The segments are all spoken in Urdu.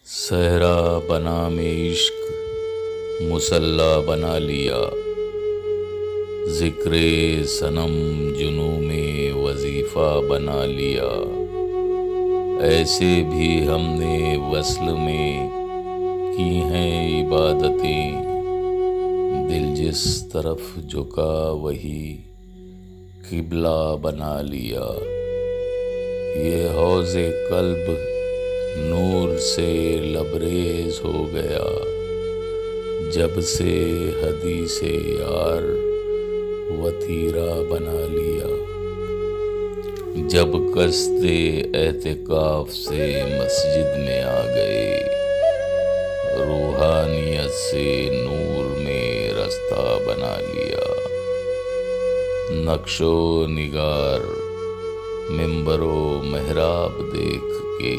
صحرا بنا میں عشق مصلی بنا لیا، ذکر صنم جنوں میں وظیفہ بنا لیا۔ ایسے بھی ہم نے وصل میں کی ہیں عبادتیں، دل جس طرف جھکا وہی قبلہ بنا لیا۔ یہ حوض قلب نور سے لبریز ہو گیا، جب سے حدیث یار وتیرہ بنا لیا۔ جب قصد اعتکاف سے مسجد میں آ گئے، روحانیت سے نور میں رستہ بنا لیا۔ نقش و نگار منبر و محراب دیکھ کے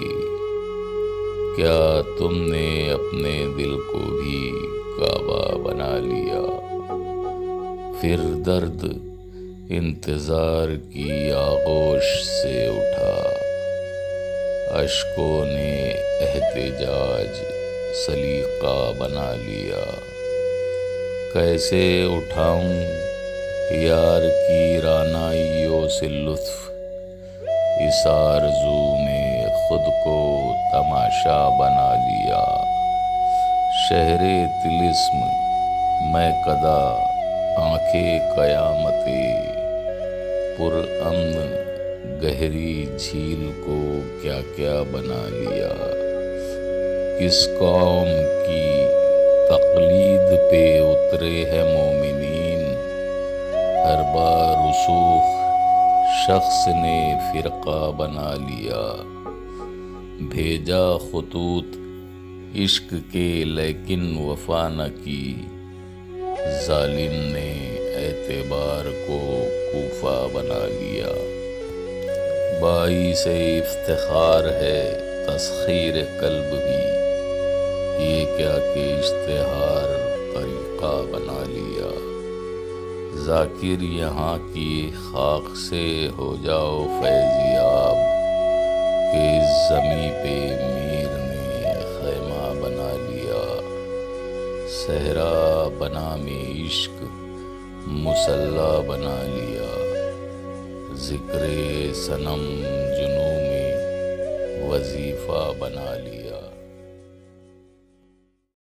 کیا تم نے اپنے دل کو بھی کعبہ بنا لیا؟ پھر درد انتظار کی آغوش سے اٹھا، اشکوں نے احتجاج سلیقہ بنا لیا۔ کیسے اٹھاؤں یار کی رعنائیوں سے لطف، اس آرزو میں خود کو تماشا بنا لیا۔ شہر طلسم میں کدا آنکھیں قیامت پر امن گہری جھیل کو کیا کیا بنا لیا۔ کس قوم کی تقلید پہ اترے ہیں مومنین، ہر بار رسوخ شخص نے فرقہ بنا لیا۔ بھیجا خطوط عشق کے لیکن وفا نہ کی، ظالم نے اعتبار کو کوفہ بنا لیا۔ باعث افتخار ہے تسخیر قلب بھی، یہ کیا کہ اشتہار طریقہ بنا لیا۔ ذاکر یہاں کی خاک سے ہو جاؤ فیضیاب، کہ اس زمیں پہ میر نے خیمہ بنا لیا۔ صحرا بنا میں عشق مصلی بنا لیا، ذکر صنم جنوں میں وظیفہ بنا لیا۔